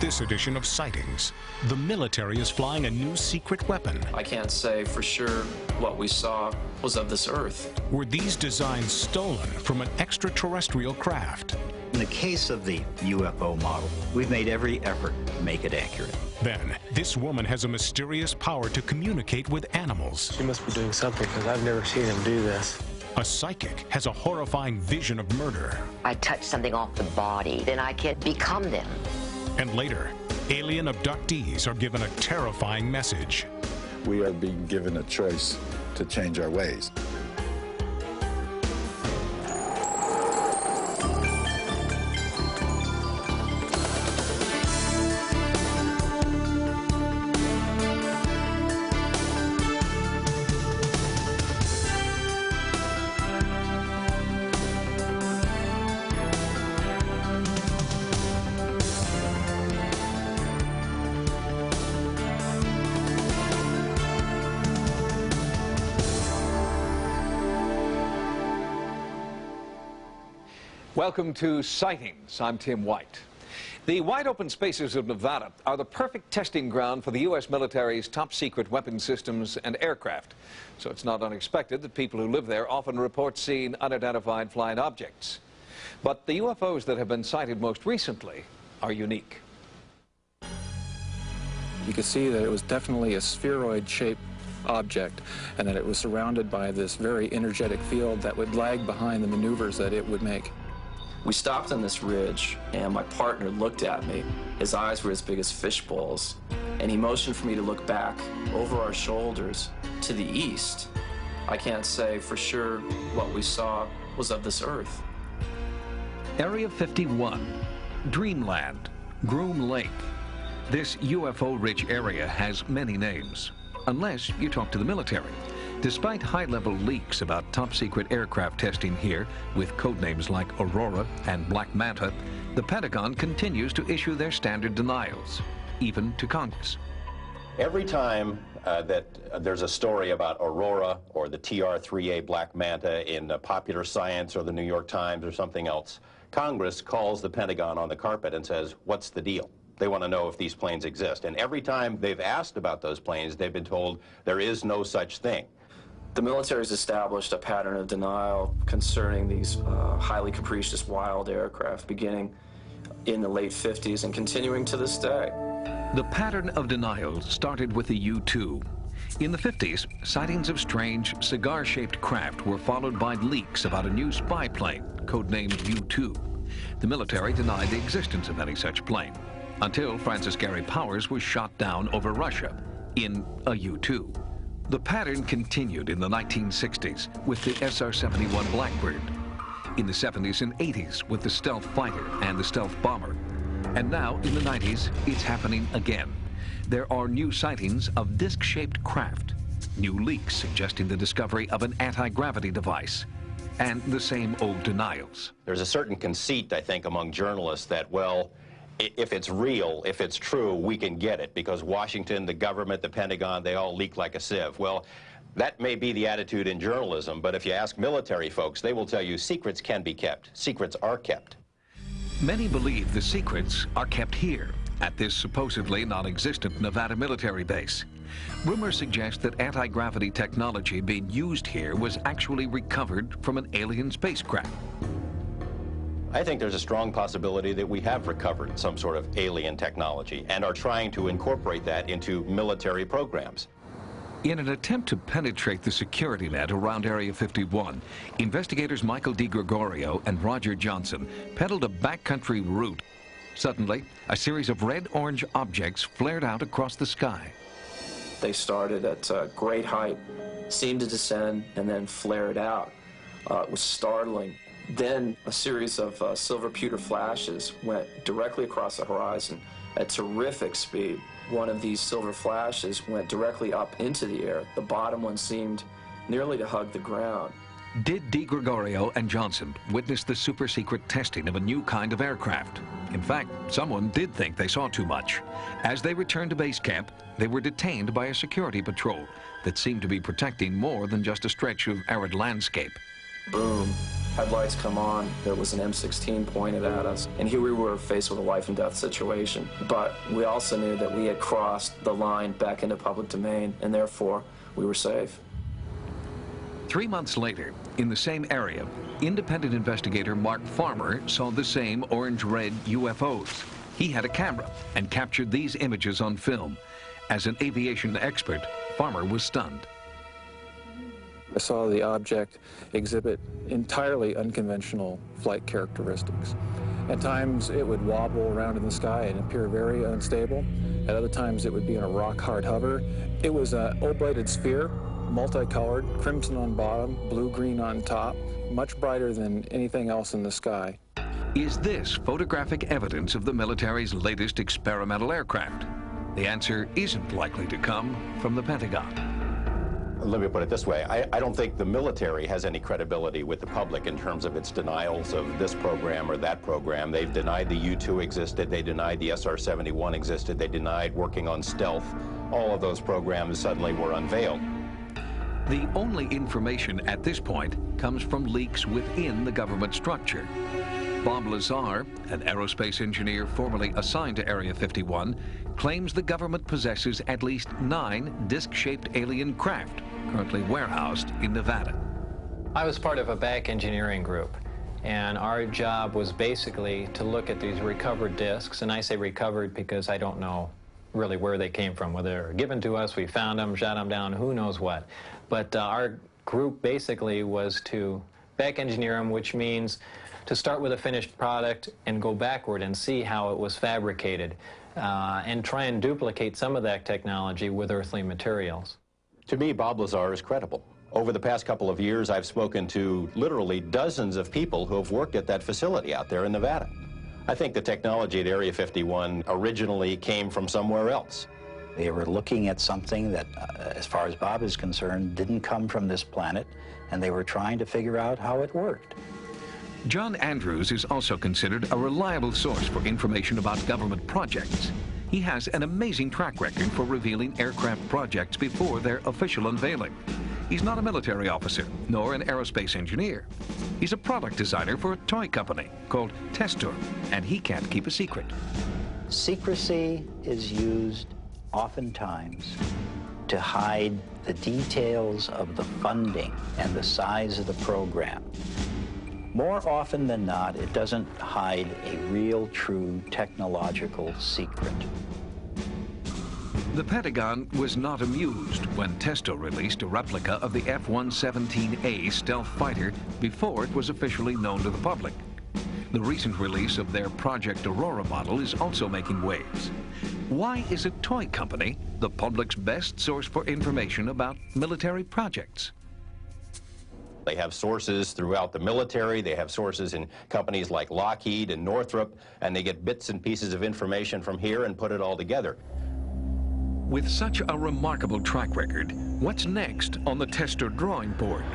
this edition of Sightings, the military is flying a new secret weapon. I can't say for sure what we saw was of this Earth. Were these designs stolen from an extraterrestrial craft? In the case of the UFO model, we've made every effort to make it accurate. Then, this woman has a mysterious power to communicate with animals. She must be doing something, because I've never seen him do this. A psychic has a horrifying vision of murder. I touch something off the body, then I can become them. And later, alien abductees are given a terrifying message. We are being given a choice to change our ways. Welcome to Sightings. I'm Tim White. The wide open spaces of Nevada are the perfect testing ground for the U.S. military's top secret weapon systems and aircraft. So it's not unexpected that people who live there often report seeing unidentified flying objects. But the UFOs that have been sighted most recently are unique. You could see that it was definitely a spheroid-shaped object, and that it was surrounded by this very energetic field that would lag behind the maneuvers that it would make. We stopped on this ridge, and my partner looked at me. His eyes were as big as fish bowls, and he motioned for me to look back over our shoulders to the east. I can't say for sure what we saw was of this Earth. Area 51, Dreamland, Groom Lake. This UFO-rich area has many names, unless you talk to the military. Despite high-level leaks about top-secret aircraft testing here, with codenames like Aurora and Black Manta, the Pentagon continues to issue their standard denials, even to Congress. Every time that there's a story about Aurora or the S3E03 Black Manta in Popular Science or the New York Times or something else, Congress calls the Pentagon on the carpet and says, what's the deal? They want to know if these planes exist. And every time they've asked about those planes, they've been told there is no such thing. The military's established a pattern of denial concerning these highly capricious wild aircraft, beginning in the late 50s and continuing to this day. The pattern of denial started with the U-2. In the 50s, sightings of strange cigar-shaped craft were followed by leaks about a new spy plane, codenamed U-2. The military denied the existence of any such plane, until Francis Gary Powers was shot down over Russia in a U-2. The pattern continued in the 1960s with the SR-71 Blackbird, in the 70s and 80s with the stealth fighter and the stealth bomber, and now in the 90s it's happening again. There are new sightings of disc-shaped craft, new leaks suggesting the discovery of an anti-gravity device, and the same old denials. There's a certain conceit, I think, among journalists that, well, if it's real, if it's true, we can get it, because Washington, the government, the Pentagon, they all leak like a sieve. Well, that may be the attitude in journalism, but if you ask military folks, they will tell you secrets can be kept. Secrets are kept. Many believe the secrets are kept here, at this supposedly non-existent Nevada military base. Rumors suggest that anti-gravity technology being used here was actually recovered from an alien spacecraft. I think there's a strong possibility that we have recovered some sort of alien technology and are trying to incorporate that into military programs. In an attempt to penetrate the security net around Area 51, investigators Michael DiGregorio and Roger Johnson pedaled a backcountry route. Suddenly, a series of red-orange objects flared out across the sky. They started at great height, seemed to descend, and then flared out. It was startling. Then a series of silver pewter flashes went directly across the horizon at terrific speed. One of these silver flashes went directly up into the air. The bottom one seemed nearly to hug the ground. Did DiGregorio and Johnson witness the super-secret testing of a new kind of aircraft? In fact, someone did think they saw too much. As they returned to base camp, they were detained by a security patrol that seemed to be protecting more than just a stretch of arid landscape. Boom. Headlights come on, there was an M16 pointed at us, and here we were faced with a life and death situation. But we also knew that we had crossed the line back into public domain, and therefore we were safe. 3 months later, in the same area, independent investigator Mark Farmer saw the same orange-red UFOs. He had a camera and captured these images on film. As an aviation expert, Farmer was stunned. I saw the object exhibit entirely unconventional flight characteristics. At times it would wobble around in the sky and appear very unstable. At other times it would be in a rock-hard hover. It was an oblated sphere, multicolored, crimson on bottom, blue-green on top, much brighter than anything else in the sky. Is this photographic evidence of the military's latest experimental aircraft? The answer isn't likely to come from the Pentagon. Let me put it this way. I don't think the military has any credibility with the public in terms of its denials of this program or that program. They've denied the U-2 existed. They denied the SR-71 existed. They denied working on stealth. All of those programs suddenly were unveiled. The only information at this point comes from leaks within the government structure. Bob Lazar, an aerospace engineer formerly assigned to Area 51, claims the government possesses at least 9 disc-shaped alien craft currently warehoused in Nevada. I was part of a back engineering group, and our job was basically to look at these recovered discs, and I say recovered because I don't know really where they came from, whether they were given to us, we found them, shot them down, who knows what. But our group basically was to back engineer them, which means to start with a finished product and go backward and see how it was fabricated and try and duplicate some of that technology with earthly materials. To me, Bob Lazar is credible. Over the past couple of years, I've spoken to literally dozens of people who have worked at that facility out there in Nevada. I think the technology at Area 51 originally came from somewhere else. They were looking at something that, as far as Bob is concerned, didn't come from this planet, and they were trying to figure out how it worked. John Andrews is also considered a reliable source for information about government projects. He has an amazing track record for revealing aircraft projects before their official unveiling. He's not a military officer, nor an aerospace engineer. He's a product designer for a toy company called Testor, and he can't keep a secret. Secrecy is used oftentimes to hide the details of the funding and the size of the program. More often than not, it doesn't hide a real, true technological secret. The Pentagon was not amused when Testor released a replica of the F-117A stealth fighter before it was officially known to the public. The recent release of their Project Aurora model is also making waves. Why is a toy company the public's best source for information about military projects? They have sources throughout the military, they have sources in companies like Lockheed and Northrop, and they get bits and pieces of information from here and put it all together. With such a remarkable track record, what's next on the Testor drawing board?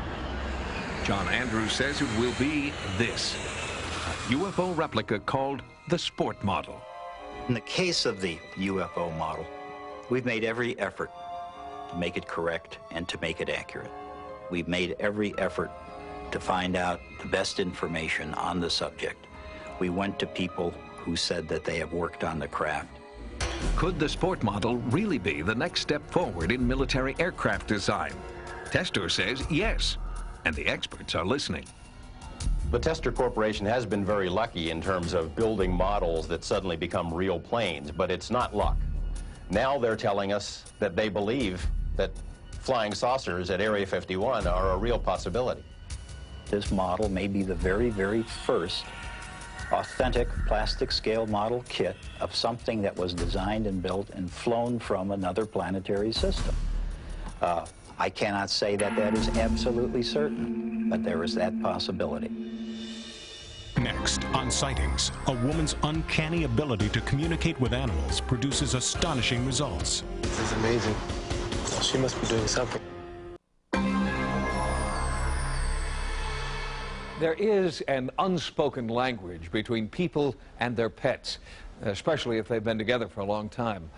John Andrews says it will be this, a UFO replica called the Sport Model. In the case of the UFO model, we've made every effort to make it correct and to make it accurate. We've made every effort to find out the best information on the subject. We went to people who said that they have worked on the craft. Could the Sport Model really be the next step forward in military aircraft design? Testor says yes, and the experts are listening. The Testor Corporation has been very lucky in terms of building models that suddenly become real planes, but it's not luck. Now they're telling us that they believe that flying saucers at Area 51 are a real possibility. This model may be the very, very first authentic plastic scale model kit of something that was designed and built and flown from another planetary system. I cannot say that that is absolutely certain, but there is that possibility. Next, on Sightings, a woman's uncanny ability to communicate with animals produces astonishing results. This is amazing. She must be doing something. There is an unspoken language between people and their pets, especially if they've been together for a long time.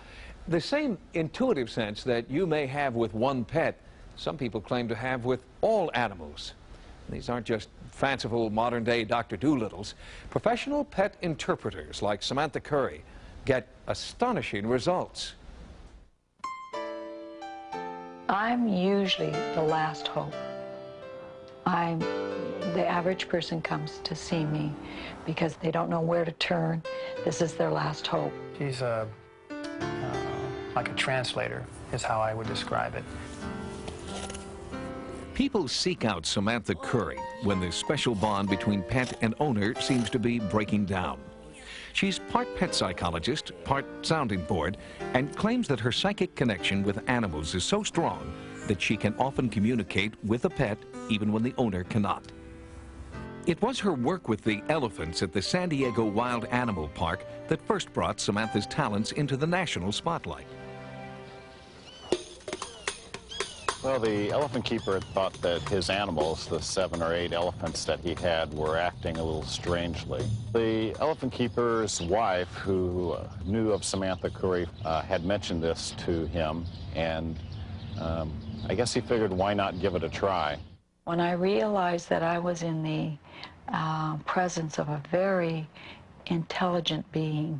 The same intuitive sense that you may have with one pet, some people claim to have with all animals. These aren't just fanciful modern-day Dr. Doolittles. Professional pet interpreters like Samantha Curry get astonishing results. I'm usually the last hope. The average person comes to see me because they don't know where to turn. This is their last hope. She's like a translator, is how I would describe it. People seek out Samantha Curry when the special bond between pet and owner seems to be breaking down. She's part pet psychologist, part sounding board, and claims that her psychic connection with animals is so strong that she can often communicate with a pet even when the owner cannot. It was her work with the elephants at the San Diego Wild Animal Park that first brought Samantha's talents into the national spotlight. Well, the elephant keeper thought that his animals, the 7 or 8 elephants that he had, were acting a little strangely. The elephant keeper's wife, who knew of Samantha Curry, had mentioned this to him, and I guess he figured, why not give it a try? When I realized that I was in the presence of a very intelligent being,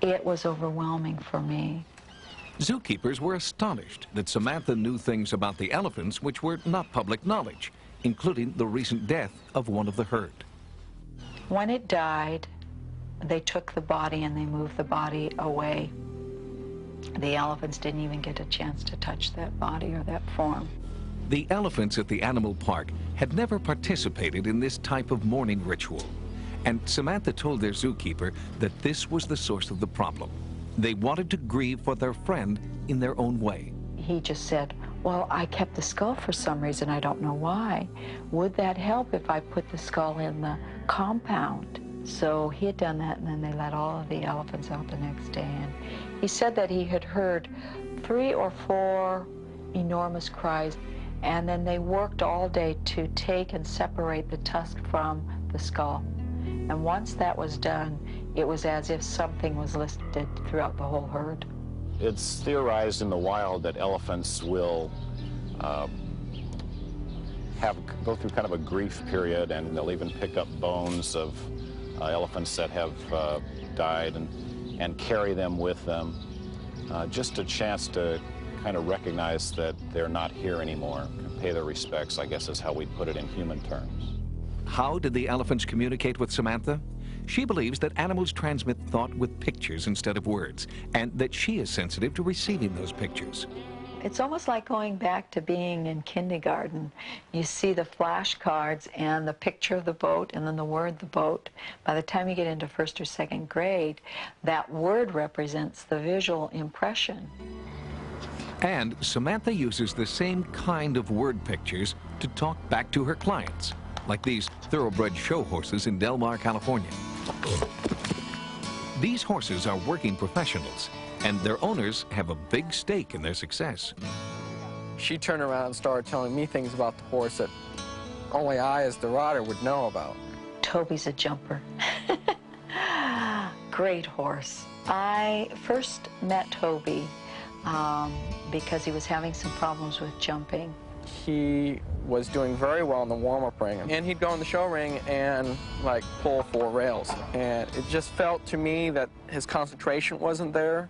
it was overwhelming for me. Zookeepers were astonished that Samantha knew things about the elephants which were not public knowledge, including the recent death of one of the herd. When it died, they took the body and they moved the body away. The elephants didn't even get a chance to touch that body or that form. The elephants at the animal park had never participated in this type of mourning ritual, and Samantha told their zookeeper that this was the source of the problem. They wanted to grieve for their friend in their own way. He just said, well, I kept the skull for some reason, I don't know why. Would that help if I put the skull in the compound? So he had done that, and then they let all of the elephants out the next day. And he said that he had heard 3 or 4 enormous cries, and then they worked all day to take and separate the tusk from the skull. And once that was done, it was as if something was listed throughout the whole herd. It's theorized in the wild that elephants will go through kind of a grief period, and they'll even pick up bones of elephants that have died and carry them with them. Just a chance to kind of recognize that they're not here anymore, pay their respects, I guess is how we'd put it in human terms. How did the elephants communicate with Samantha? She believes that animals transmit thought with pictures instead of words, and that she is sensitive to receiving those pictures. It's almost like going back to being in kindergarten. You see the flashcards and the picture of the boat and then the word the boat. By the time you get into 1st or 2nd grade, that word represents the visual impression. And Samantha uses the same kind of word pictures to talk back to her clients, like these thoroughbred show horses in Del Mar, California. These horses are working professionals, and their owners have a big stake in their success. She turned around and started telling me things about the horse that only I, as the rider, would know about. Toby's a jumper. Great horse. I first met Toby because he was having some problems with jumping. He was doing very well in the warm-up ring, and he'd go in the show ring and like pull 4 rails, and it just felt to me that his concentration wasn't there.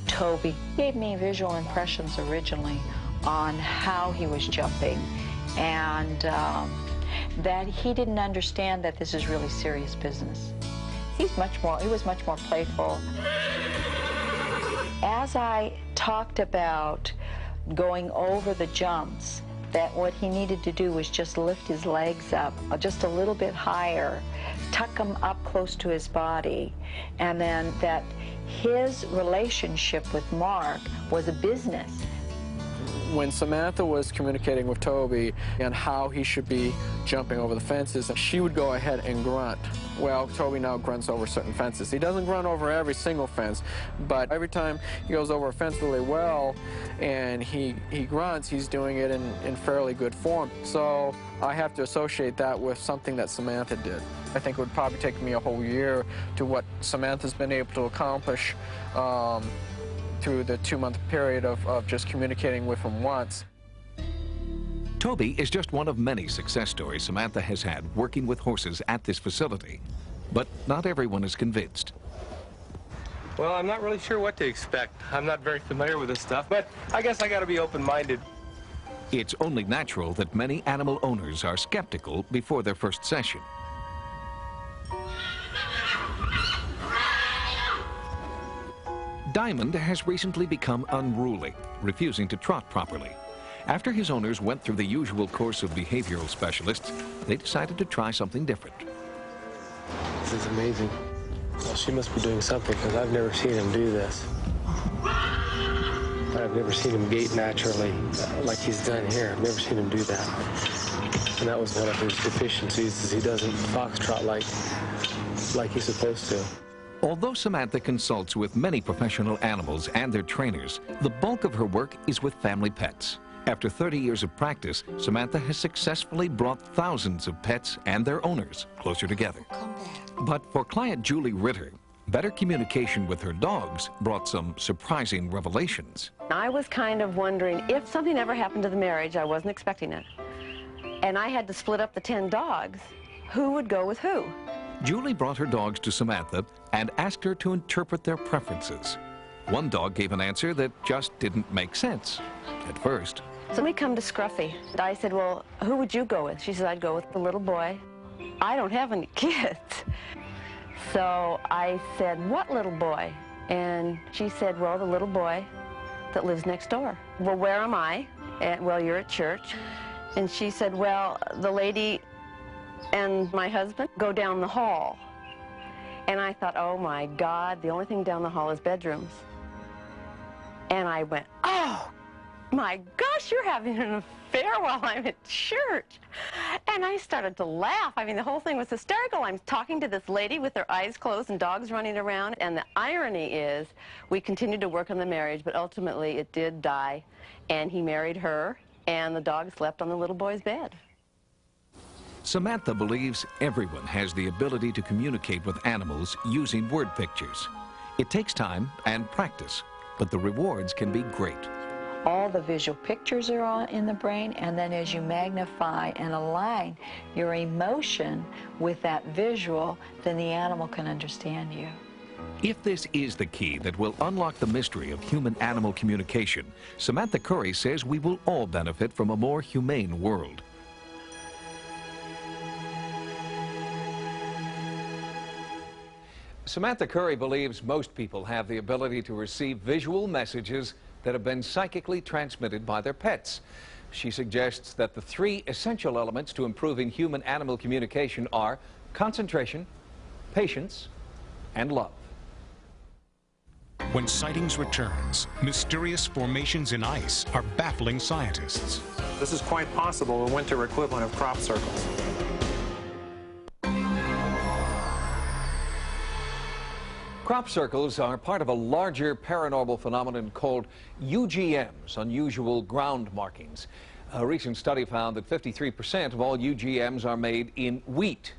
Toby gave me visual impressions originally on how he was jumping, and that he didn't understand that this is really serious business. He was much more playful. As I talked about going over the jumps, that what he needed to do was just lift his legs up just a little bit higher, tuck them up close to his body, and then that his relationship with Mark was a business. When Samantha was communicating with Toby on how he should be jumping over the fences, she would go ahead and grunt. Well, Toby now grunts over certain fences. He doesn't grunt over every single fence, but every time he goes over a fence really well and he grunts, he's doing it in fairly good form. So I have to associate that with something that Samantha did. I think it would probably take me a whole year to what Samantha's been able to accomplish through the 2-month period of just communicating with him once. Toby is just one of many success stories Samantha has had working with horses at this facility. But not everyone is convinced. Well, I'm not really sure what to expect. I'm not very familiar with this stuff, but I guess I got to be open-minded. It's only natural that many animal owners are skeptical before their first session. Diamond has recently become unruly, refusing to trot properly. After his owners went through the usual course of behavioral specialists, they decided to try something different. This is amazing. Well, she must be doing something, because I've never seen him do this. I've never seen him gait naturally like he's done here. I've never seen him do that. And that was one of his deficiencies, is he doesn't foxtrot like he's supposed to. Although Samantha consults with many professional animals and their trainers, the bulk of her work is with family pets. After 30 years of practice, Samantha has successfully brought thousands of pets and their owners closer together. But for client Julie Ritter, better communication with her dogs brought some surprising revelations. I was kind of wondering if something ever happened to the marriage, I wasn't expecting it, and I had to split up the 10 dogs, who would go with who? Julie brought her dogs to Samantha and asked her to interpret their preferences. One dog gave an answer that just didn't make sense at first. So we come to Scruffy. I said, well, who would you go with? She said, I'd go with the little boy. I don't have any kids. So I said, what little boy? And she said, well, the little boy that lives next door. Well, where am I? And, well, you're at church. And she said, well, the lady and my husband go down the hall. And I thought, oh my God, the only thing down the hall is bedrooms. And I went, oh my gosh, you're having an affair while I'm at church. And I started to laugh. I mean, the whole thing was hysterical. I'm talking to this lady with her eyes closed and dogs running around. And the irony is, we continued to work on the marriage, but ultimately it did die. And he married her, and the dog slept on the little boy's bed. Samantha believes everyone has the ability to communicate with animals using word pictures. It takes time and practice, but the rewards can be great. All the visual pictures are on in the brain, and then as you magnify and align your emotion with that visual, then the animal can understand you. If this is the key that will unlock the mystery of human-animal communication, Samantha Curry says we will all benefit from a more humane world. Samantha Curry believes most people have the ability to receive visual messages that have been psychically transmitted by their pets. She suggests that the 3 essential elements to improving human-animal communication are concentration, patience, and love. When sightings returns, mysterious formations in ice are baffling scientists. This is quite possible a winter equivalent of crop circles. Crop circles are part of a larger paranormal phenomenon called UGMs, unusual ground markings. A recent study found that 53% of all UGMs are made in wheat.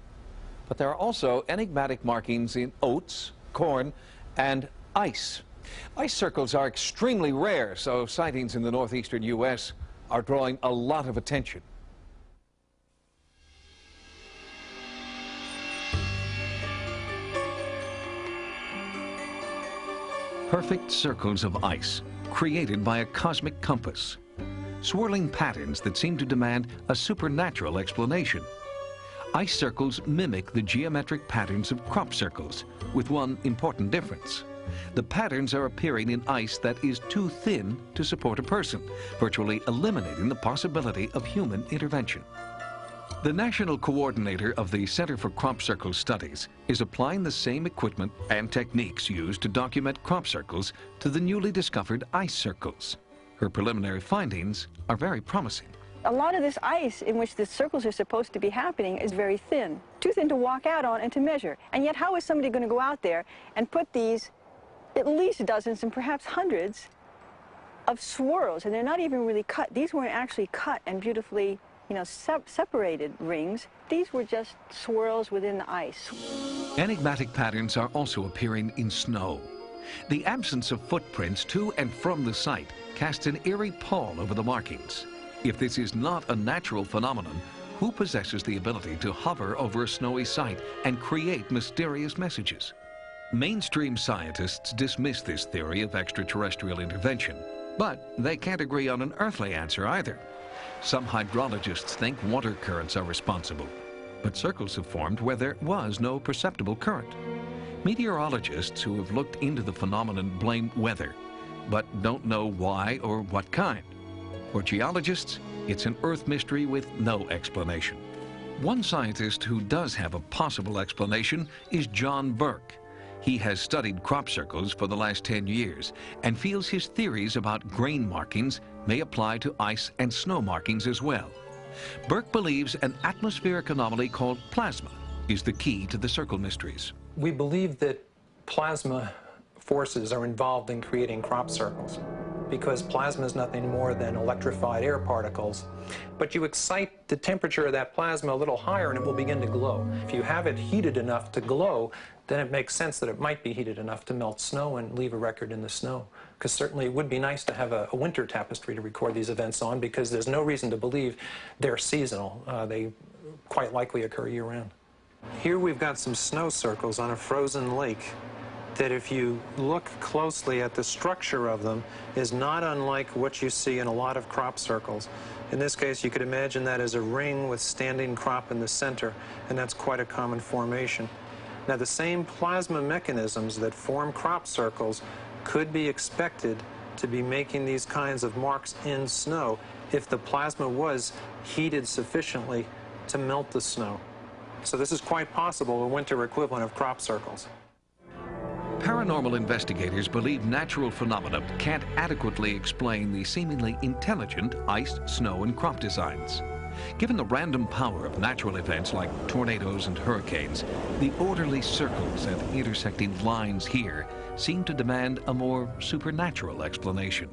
But there are also enigmatic markings in oats, corn, and ice. Ice circles are extremely rare, so sightings in the northeastern U.S. are drawing a lot of attention. Perfect circles of ice, created by a cosmic compass. Swirling patterns that seem to demand a supernatural explanation. Ice circles mimic the geometric patterns of crop circles, with one important difference. The patterns are appearing in ice that is too thin to support a person, virtually eliminating the possibility of human intervention. The national coordinator of the Center for Crop Circle Studies is applying the same equipment and techniques used to document crop circles to the newly discovered ice circles. Her preliminary findings are very promising. A lot of this ice in which the circles are supposed to be happening is very thin, too thin to walk out on and to measure. And yet how is somebody going to go out there and put these at least dozens and perhaps hundreds of swirls, and they're not even really cut. These weren't actually cut and beautifully, separated rings. These were just swirls within the ice. Enigmatic patterns are also appearing in snow. The absence of footprints to and from the site casts an eerie pall over the markings. If this is not a natural phenomenon, who possesses the ability to hover over a snowy site and create mysterious messages? Mainstream scientists dismiss this theory of extraterrestrial intervention, but they can't agree on an earthly answer either. Some hydrologists think water currents are responsible, but circles have formed where there was no perceptible current. Meteorologists who have looked into the phenomenon blame weather, but don't know why or what kind. For geologists, it's an Earth mystery with no explanation. One scientist who does have a possible explanation is John Burke. He has studied crop circles for the last 10 years and feels his theories about grain markings may apply to ice and snow markings as well. Burke believes an atmospheric anomaly called plasma is the key to the circle mysteries. We believe that plasma forces are involved in creating crop circles, because plasma is nothing more than electrified air particles. But you excite the temperature of that plasma a little higher and it will begin to glow. If you have it heated enough to glow, then it makes sense that it might be heated enough to melt snow and leave a record in the snow. Because certainly it would be nice to have a winter tapestry to record these events on, because there's no reason to believe they're seasonal. They quite likely occur year-round. Here we've got some snow circles on a frozen lake that, if you look closely at the structure of them, is not unlike what you see in a lot of crop circles. In this case, you could imagine that as a ring with standing crop in the center, and that's quite a common formation. Now, the same plasma mechanisms that form crop circles could be expected to be making these kinds of marks in snow if the plasma was heated sufficiently to melt the snow. So this is quite possible a winter equivalent of crop circles. Paranormal investigators believe natural phenomena can't adequately explain the seemingly intelligent ice, snow, and crop designs. Given the random power of natural events like tornadoes and hurricanes, the orderly circles and intersecting lines here seem to demand a more supernatural explanation.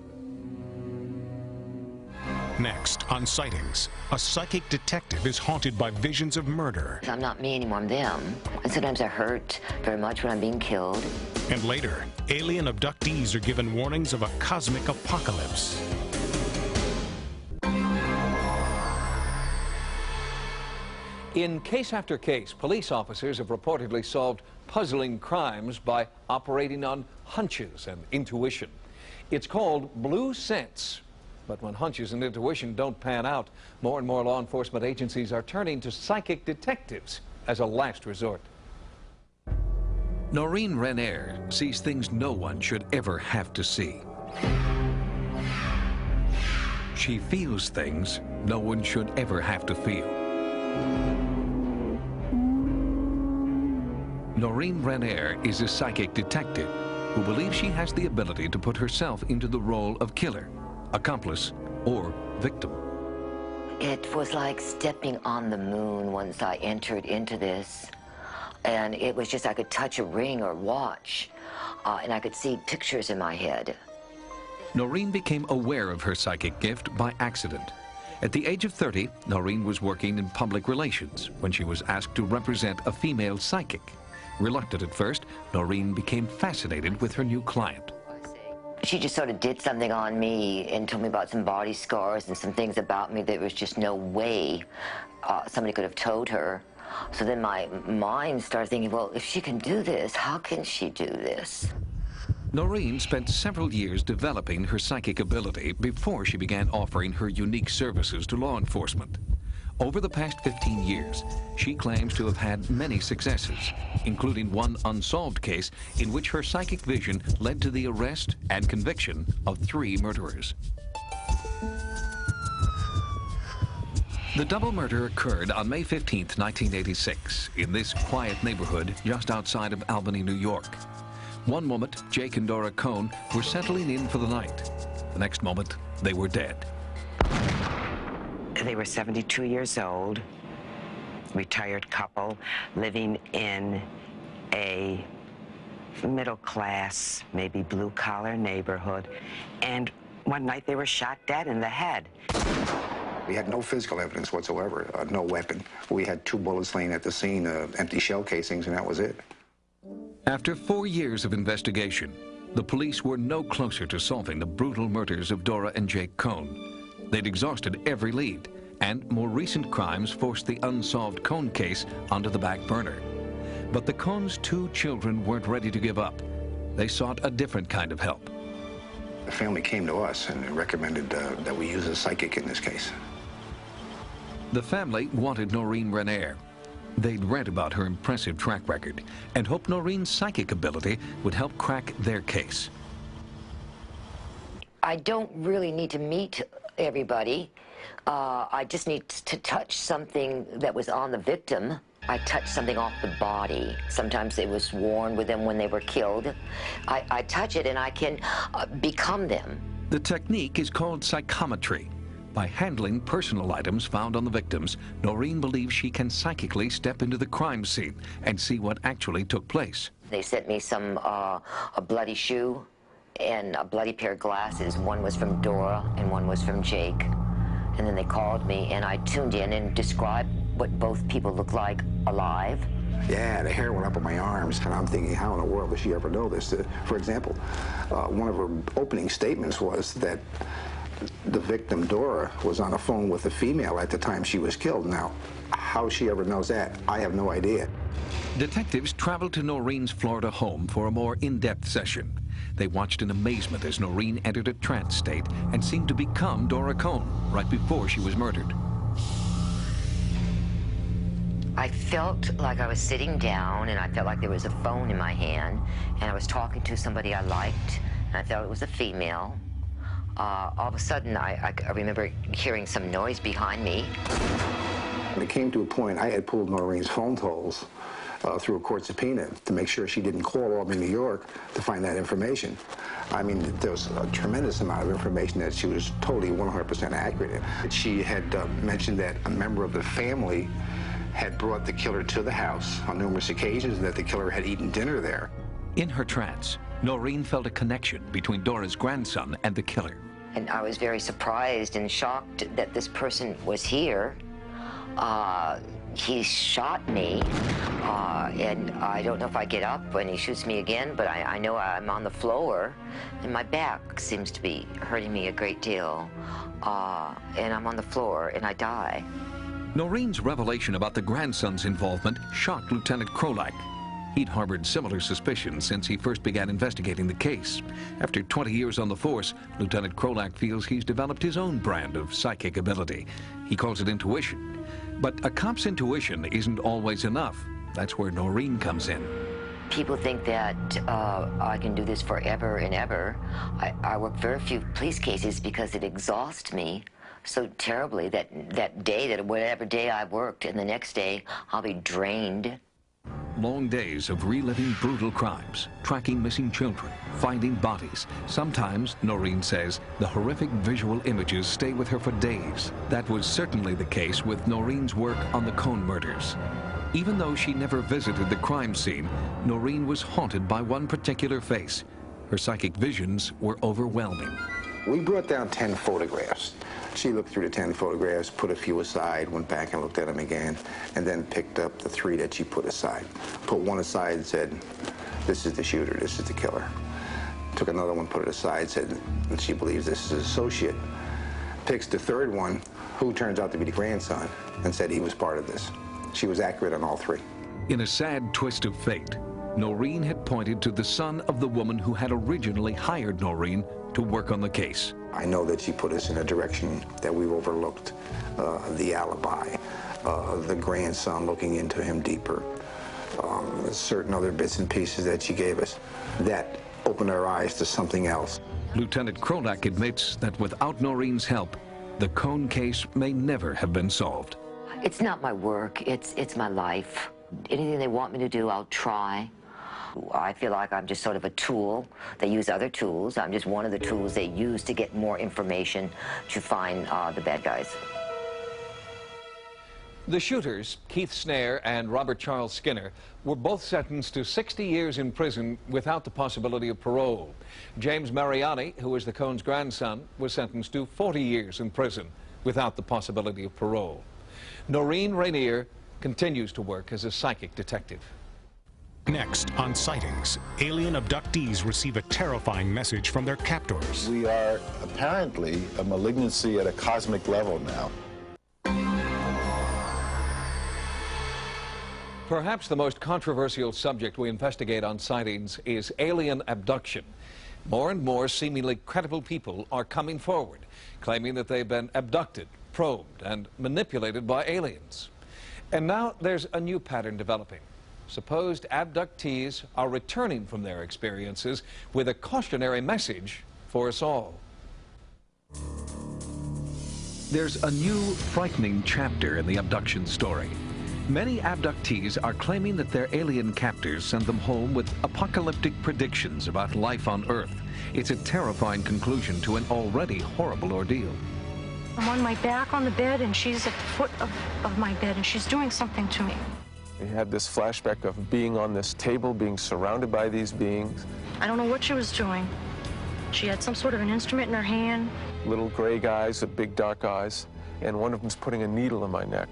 Next, on Sightings, a psychic detective is haunted by visions of murder. I'm not me anymore, I'm them. And sometimes I hurt very much when I'm being killed. And later, alien abductees are given warnings of a cosmic apocalypse. In case after case, police officers have reportedly solved puzzling crimes by operating on hunches and intuition. It's called blue sense. But when hunches and intuition don't pan out, more and more law enforcement agencies are turning to psychic detectives as a last resort. Noreen Renair sees things no one should ever have to see. She feels things no one should ever have to feel. Noreen Renair is a psychic detective who believes she has the ability to put herself into the role of killer, accomplice, or victim. It was like stepping on the moon once I entered into this. And it was just, I could touch a ring or watch, and I could see pictures in my head. Noreen became aware of her psychic gift by accident. At the age of 30, Noreen was working in public relations when she was asked to represent a female psychic. Reluctant at first, Noreen became fascinated with her new client. She just sort of did something on me and told me about some body scars and some things about me that there was just no way somebody could have told her. So then my mind started thinking, well, if she can do this, how can she do this? Noreen spent several years developing her psychic ability before she began offering her unique services to law enforcement. Over the past 15 years, she claims to have had many successes, including one unsolved case in which her psychic vision led to the arrest and conviction of 3 murderers. The double murder occurred on May 15, 1986, in this quiet neighborhood just outside of Albany, New York. One moment, Jake and Dora Cohn were settling in for the night. The next moment, they were dead. They were 72 years old, retired couple, living in a middle-class, maybe blue-collar neighborhood, and one night they were shot dead in the head. We had no physical evidence whatsoever, no weapon. We had 2 bullets laying at the scene, empty shell casings, and that was it. After 4 years of investigation, the police were no closer to solving the brutal murders of Dora and Jake Cohn. They'd exhausted every lead, and more recent crimes forced the unsolved Cohn case onto the back burner. But the Cohn's 2 children weren't ready to give up. They sought a different kind of help. The family came to us and recommended that we use a psychic in this case. The family wanted Noreen Renair. They'd read about her impressive track record and hoped Noreen's psychic ability would help crack their case. I don't really need to meet everybody. I just need to touch something that was on the victim. I touched something off the body. Sometimes it was worn with them when they were killed. I touch it and I can become them. The technique is called psychometry. By handling personal items found on the victims, Noreen believes she can psychically step into the crime scene and see what actually took place. They sent me some, a bloody shoe and a bloody pair of glasses. One was from Dora and one was from Jake. And then they called me and I tuned in and described what both people looked like alive. Yeah, the hair went up on my arms, and I'm thinking, how in the world does she ever know this? For example, one of her opening statements was that the victim, Dora, was on the phone with a female at the time she was killed. Now, how she ever knows that, I have no idea. Detectives traveled to Noreen's Florida home for a more in-depth session. They watched in amazement as Noreen entered a trance state and seemed to become Dora Cohn right before she was murdered. I felt like I was sitting down and I felt like there was a phone in my hand and I was talking to somebody I liked and I felt it was a female. All of a sudden, I remember hearing some noise behind me. When it came to a point, I had pulled Noreen's phone tolls through a court subpoena to make sure she didn't call Albany, New York to find that information. I mean, there was a tremendous amount of information that she was totally 100% accurate in. She had mentioned that a member of the family had brought the killer to the house on numerous occasions and that the killer had eaten dinner there. In her trance, Noreen felt a connection between Dora's grandson and the killer. And I was very surprised and shocked that this person was here. He shot me, and I don't know if I get up when he shoots me again, but I know I'm on the floor, and my back seems to be hurting me a great deal, and I'm on the floor, and I die. Noreen's revelation about the grandson's involvement shocked Lieutenant Krolak. He'd harbored similar suspicions since he first began investigating the case. After 20 years on the force, Lieutenant Krolak feels he's developed his own brand of psychic ability. He calls it intuition. But a cop's intuition isn't always enough. That's where Noreen comes in. People think that I can do this forever and ever. I work very few police cases because it exhausts me so terribly that whatever day I worked, and the next day I'll be drained. Long days of reliving brutal crimes, tracking missing children, finding bodies. Sometimes, Noreen says, the horrific visual images stay with her for days. That was certainly the case with Noreen's work on the Cohn murders. Even though she never visited the crime scene, Noreen was haunted by one particular face. Her psychic visions were overwhelming. We brought down 10 photographs. She looked through the 10 photographs, put a few aside, went back and looked at them again, and then picked up the 3 that she put aside. Put one aside and said, this is the shooter, this is the killer. Took another one, put it aside, said that she believes this is his associate. Picks the 3rd one, who turns out to be the grandson, and said he was part of this. She was accurate on all 3. In a sad twist of fate, Noreen had pointed to the son of the woman who had originally hired Noreen to work on the case. I know that she put us in a direction that we've overlooked. The alibi, the grandson looking into him deeper, certain other bits and pieces that she gave us that opened our eyes to something else. Lieutenant Krolak admits that without Noreen's help, the Cohn case may never have been solved. It's not my work, it's my life. Anything they want me to do, I'll try. I feel like I'm just sort of a tool. They use other tools. I'm just one of the tools they use to get more information to find the bad guys. The shooters, Keith Snare and Robert Charles Skinner, were both sentenced to 60 years in prison without the possibility of parole. James Mariani, who was the Cohn's grandson, was sentenced to 40 years in prison without the possibility of parole. Noreen Rainier continues to work as a psychic detective. Next, on Sightings, alien abductees receive a terrifying message from their captors. We are apparently a malignancy at a cosmic level now. Perhaps the most controversial subject we investigate on Sightings is alien abduction. More and more seemingly credible people are coming forward, claiming that they've been abducted, probed, and manipulated by aliens. And now there's a new pattern developing. Supposed abductees are returning from their experiences with a cautionary message for us all. There's a new, frightening chapter in the abduction story. Many abductees are claiming that their alien captors send them home with apocalyptic predictions about life on Earth. It's a terrifying conclusion to an already horrible ordeal. I'm on my back on the bed, and she's at the foot of my bed, and she's doing something to me. We had this flashback of being on this table, being surrounded by these beings. I don't know what she was doing. She had some sort of an instrument in her hand. Little gray guys with big dark eyes, and one of them's putting a needle in my neck.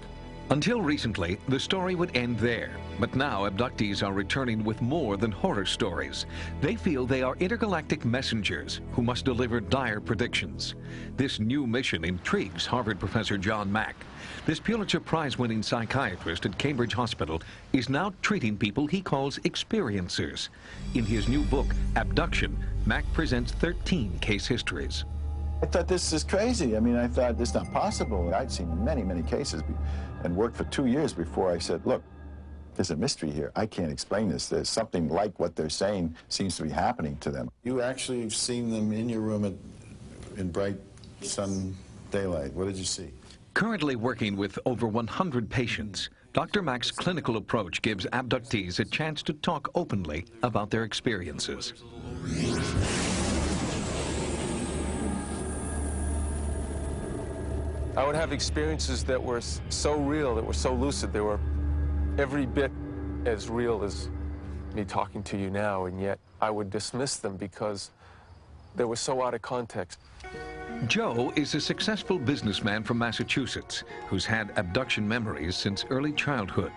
Until recently, the story would end there. But now abductees are returning with more than horror stories. They feel they are intergalactic messengers who must deliver dire predictions. This new mission intrigues Harvard professor John Mack. This Pulitzer Prize-winning psychiatrist at Cambridge Hospital is now treating people he calls experiencers. In his new book, Abduction, Mack presents 13 case histories. I thought this is crazy. I mean, I thought this is not possible. I'd seen many, many cases and worked for 2 years before I said, look, there's a mystery here. I can't explain this. There's something like what they're saying seems to be happening to them. You actually have seen them in your room in bright sun daylight. What did you see? Currently working with over 100 patients, Dr. Mack's clinical approach gives abductees a chance to talk openly about their experiences. I would have experiences that were so real, that were so lucid, they were every bit as real as me talking to you now, and yet I would dismiss them because they were so out of context. Joe is a successful businessman from Massachusetts who's had abduction memories since early childhood.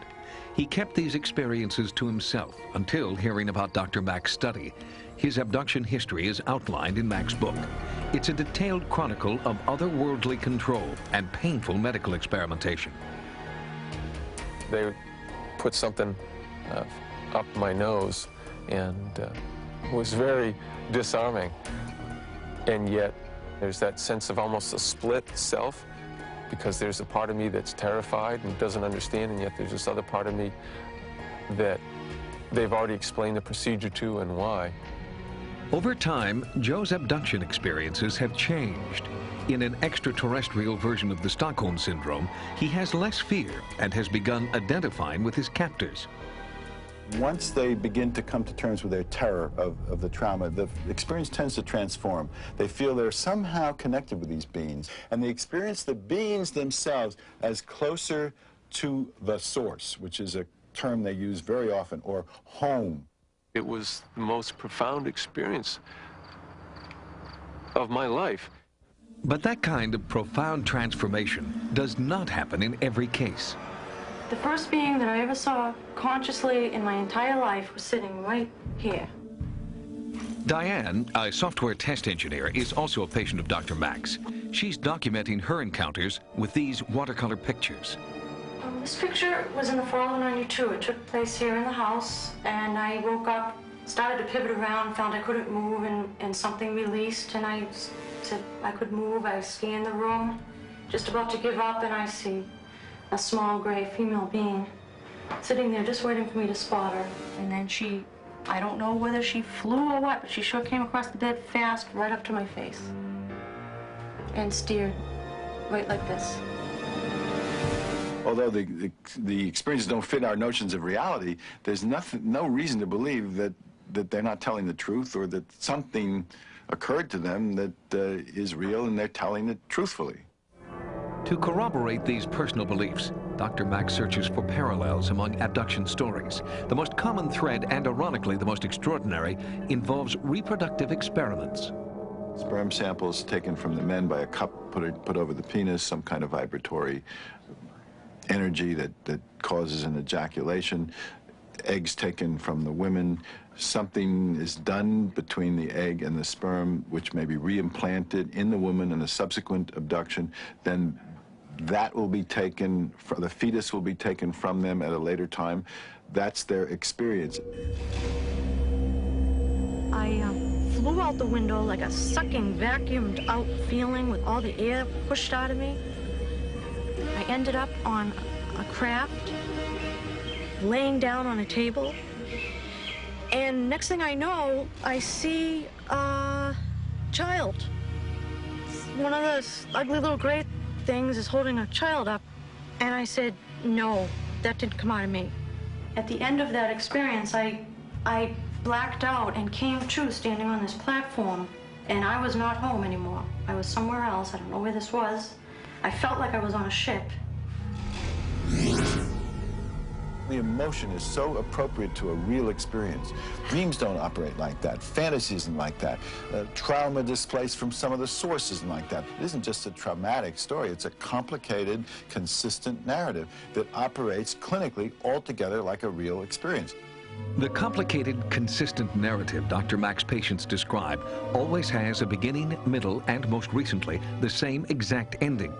He kept these experiences to himself until hearing about Dr. Mack's study. His abduction history is outlined in Mack's book. It's a detailed chronicle of otherworldly control and painful medical experimentation. They put something up my nose, and it was very disarming. And yet there's that sense of almost a split self, because there's a part of me that's terrified and doesn't understand, and yet there's this other part of me that they've already explained the procedure to and why. Over time, Joe's abduction experiences have changed. In an extraterrestrial version of the Stockholm Syndrome, he has less fear and has begun identifying with his captors. Once they begin to come to terms with their terror of the trauma, the experience tends to transform. They feel they're somehow connected with these beings, and they experience the beings themselves as closer to the source, which is a term they use very often, or home. It was the most profound experience of my life. But that kind of profound transformation does not happen in every case. The first being that I ever saw consciously in my entire life was sitting right here. Diane, a software test engineer, is also a patient of Dr. Mack's. She's documenting her encounters with these watercolor pictures. This picture was in the fall of '92. It took place here in the house, and I woke up, started to pivot around, found I couldn't move, and something released, and I said I could move. I scanned the room, just about to give up, and I see a small gray female being sitting there just waiting for me to spot her. And then she, I don't know whether she flew or what, but she sure came across the bed fast, right up to my face, and steered right like this. Although the experiences don't fit our notions of reality, there's no reason to believe that they're not telling the truth, or that something occurred to them that is real and they're telling it truthfully. To corroborate these personal beliefs, Dr. Mack searches for parallels among abduction stories. The most common thread, and ironically the most extraordinary, involves reproductive experiments. Sperm samples taken from the men by a cup put over the penis, some kind of vibratory energy that causes an ejaculation. eggs taken from the women. Something is done between the egg and the sperm, which may be reimplanted in the woman in a subsequent abduction. Then that will be taken, the fetus will be taken from them at a later time. That's their experience. I flew out the window like a sucking, vacuumed out feeling with all the air pushed out of me. I ended up on a craft, laying down on a table. And next thing I know, I see a child. One of those ugly little gray things is holding a child up. And I said, no, that didn't come out of me. At the end of that experience, I blacked out and came to standing on this platform, and I was not home anymore. I was somewhere else. I don't know where this was. I felt like I was on a ship. The emotion is so appropriate to a real experience. Dreams don't operate like that. Fantasy isn't like that. Trauma displaced from some of the source isn't like that. It isn't just a traumatic story. It's a complicated, consistent narrative that operates clinically altogether like a real experience. The complicated, consistent narrative Dr. Mack's patients describe always has a beginning, middle, and most recently, the same exact ending.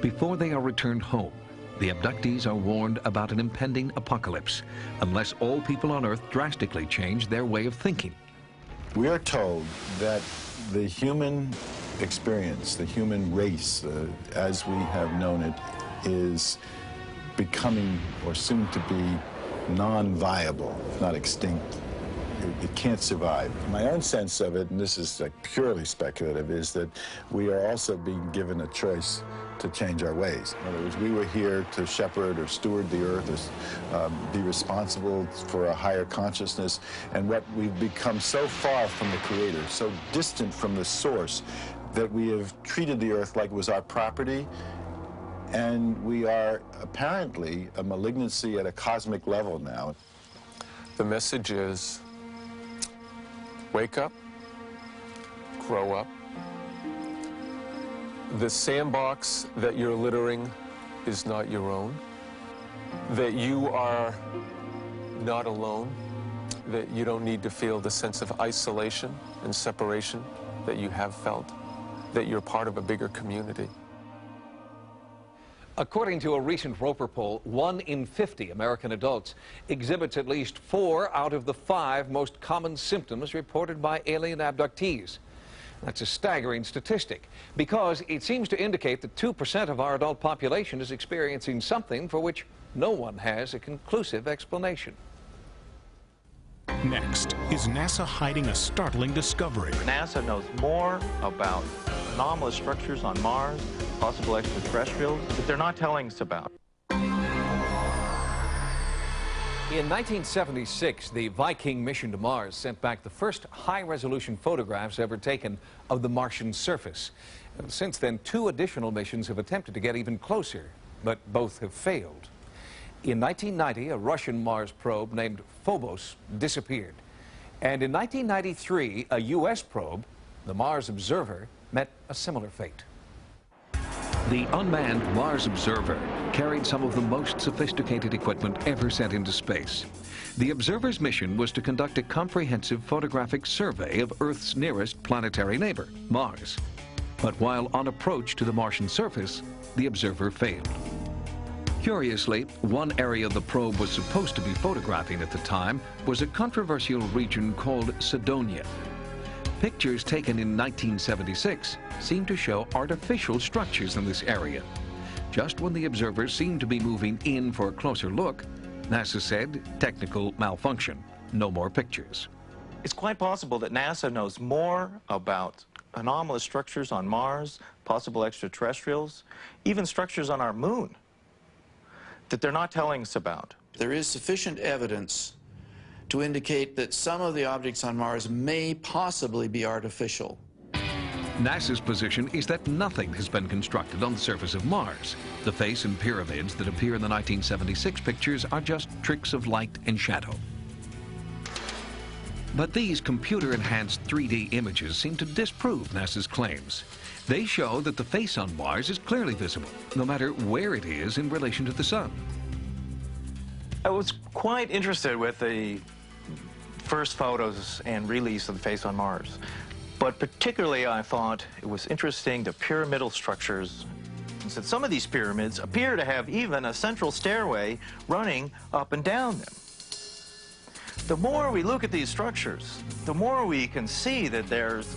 Before they are returned home, the abductees are warned about an impending apocalypse, unless all people on Earth drastically change their way of thinking. We are told that the human experience, the human race, as we have known it, is becoming, or soon to be, non-viable, if not extinct. It can't survive. My own sense of it, and this is like purely speculative, is that we are also being given a choice to change our ways. In other words, we were here to shepherd or steward the earth, or be responsible for a higher consciousness, and what we've become so far from the Creator, so distant from the source, that we have treated the earth like it was our property, and we are apparently a malignancy at a cosmic level now. The message is, wake up, grow up. The sandbox that you're littering is not your own. That you are not alone. That you don't need to feel the sense of isolation and separation that you have felt. That you're part of a bigger community. According to a recent Roper poll, 1 in 50 American adults exhibits at least 4 out of the 5 most common symptoms reported by alien abductees. That's a staggering statistic, because it seems to indicate that 2% of our adult population is experiencing something for which no one has a conclusive explanation. Next, is NASA hiding a startling discovery? NASA knows more about anomalous structures on Mars, possible extraterrestrials, that they're not telling us about. In 1976, the Viking mission to Mars sent back the first high-resolution photographs ever taken of the Martian surface. And since then, 2 additional missions have attempted to get even closer, but both have failed. In 1990, a Russian Mars probe named Phobos disappeared. And in 1993, a U.S. probe, the Mars Observer, met a similar fate. The unmanned Mars Observer carried some of the most sophisticated equipment ever sent into space. The Observer's mission was to conduct a comprehensive photographic survey of Earth's nearest planetary neighbor, Mars. But while on approach to the Martian surface, the Observer failed. Curiously, one area the probe was supposed to be photographing at the time was a controversial region called Cydonia. Pictures taken in 1976 seem to show artificial structures in this area. Just when the observer seemed to be moving in for a closer look, NASA said, technical malfunction, no more pictures. It's quite possible that NASA knows more about anomalous structures on Mars, possible extraterrestrials, even structures on our moon, that they're not telling us about. There is sufficient evidence to indicate that some of the objects on Mars may possibly be artificial. NASA's position is that nothing has been constructed on the surface of Mars. The face and pyramids that appear in the 1976 pictures are just tricks of light and shadow. But these computer-enhanced 3D images seem to disprove NASA's claims. They show that the face on Mars is clearly visible, no matter where it is in relation to the Sun. I was quite interested with the first photos and release of the face on Mars. But particularly I thought it was interesting the pyramidal structures. That some of these pyramids appear to have even a central stairway running up and down them. The more we look at these structures, the more we can see that there's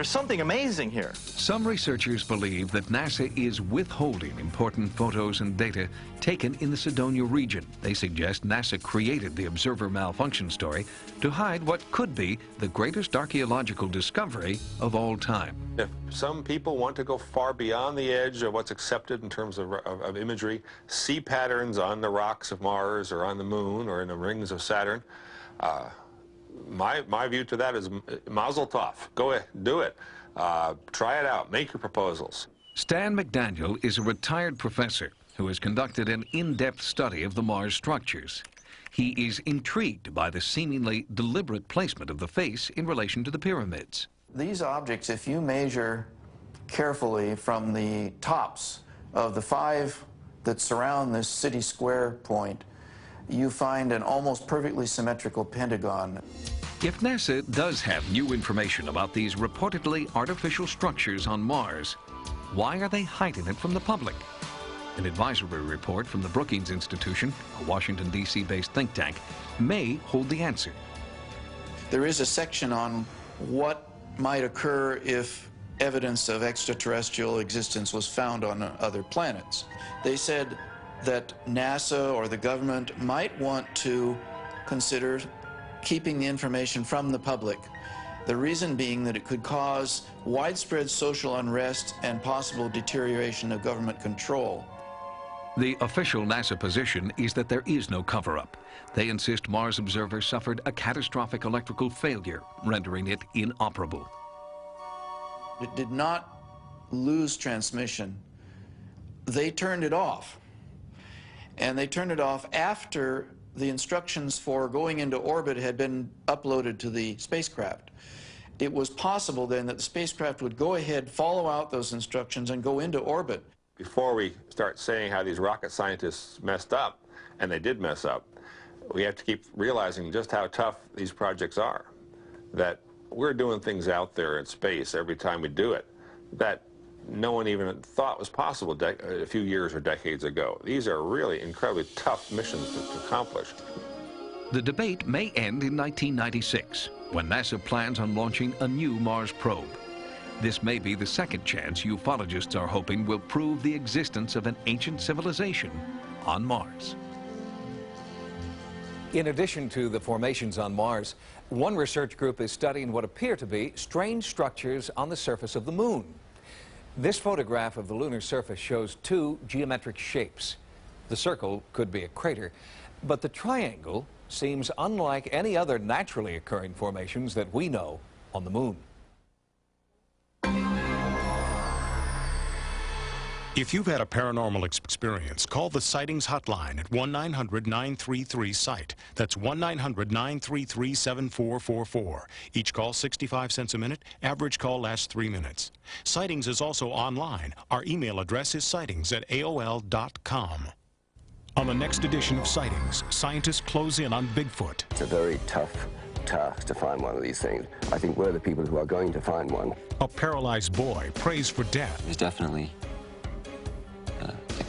something amazing here. Some researchers believe that NASA is withholding important photos and data taken in the Cydonia region. They suggest NASA created the observer malfunction story to hide what could be the greatest archaeological discovery of all time. If some people want to go far beyond the edge of what's accepted in terms of imagery, see patterns on the rocks of Mars or on the Moon or in the rings of Saturn, my view to that is mazel tov. Go ahead, do it. Try it out. Make your proposals. Stan McDaniel is a retired professor who has conducted an in-depth study of the Mars structures. He is intrigued by the seemingly deliberate placement of the face in relation to the pyramids. These objects, if you measure carefully from the tops of the 5 that surround this city square point, you find an almost perfectly symmetrical pentagon. If NASA does have new information about these reportedly artificial structures on Mars, why are they hiding it from the public? An advisory report from the Brookings Institution, a Washington, D.C. based think tank, may hold the answer. There is a section on what might occur if evidence of extraterrestrial existence was found on other planets. They said that NASA or the government might want to consider keeping the information from the public. The reason being that it could cause widespread social unrest and possible deterioration of government control. The official NASA position is that there is no cover-up. They insist Mars observers suffered a catastrophic electrical failure, rendering it inoperable. It did not lose transmission. They turned it off. And they turned it off after the instructions for going into orbit had been uploaded to the spacecraft. It was possible then that the spacecraft would go ahead, follow out those instructions, and go into orbit. Before we start saying how these rocket scientists messed up, and they did mess up, we have to keep realizing just how tough these projects are. That we're doing things out there in space every time we do it that no one even thought was possible a few years or decades ago. These are really incredibly tough missions to accomplish. The debate may end in 1996, when NASA plans on launching a new Mars probe. This may be the second chance ufologists are hoping will prove the existence of an ancient civilization on Mars. In addition to the formations on Mars, one research group is studying what appear to be strange structures on the surface of the Moon. This photograph of the lunar surface shows 2 geometric shapes. The circle could be a crater, but the triangle seems unlike any other naturally occurring formations that we know on the Moon. If you've had a paranormal experience, call the Sightings Hotline at 1-900-933-SIGHT. That's 1-900-933-7444. Each call 65 cents a minute. Average call lasts 3 minutes. Sightings is also online. Our email address is sightings@aol.com. On the next edition of Sightings, scientists close in on Bigfoot. It's a very tough task to find one of these things. I think we're the people who are going to find one. A paralyzed boy prays for death. There's definitely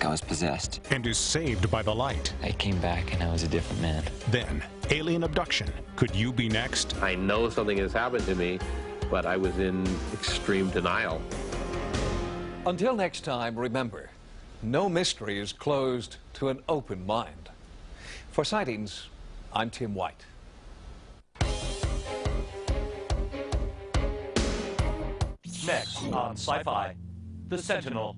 I was possessed. And is saved by the light. I came back and I was a different man. Then, alien abduction. Could you be next? I know something has happened to me, but I was in extreme denial. Until next time, remember, no mystery is closed to an open mind. For Sightings, I'm Tim White. Next on Sci-Fi, The Sentinel.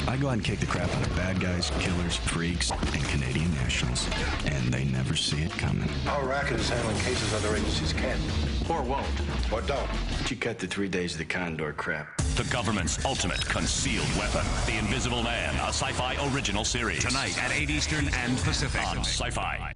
I go out and kick the crap out of bad guys, killers, freaks, and Canadian nationals. And they never see it coming. Our racket is handling cases other agencies can't. Or won't. Or don't. You cut the 3 days of the Condor crap. The government's ultimate concealed weapon. The Invisible Man, a Sci-Fi original series. Tonight at 8 Eastern and Pacific. On Sci-Fi.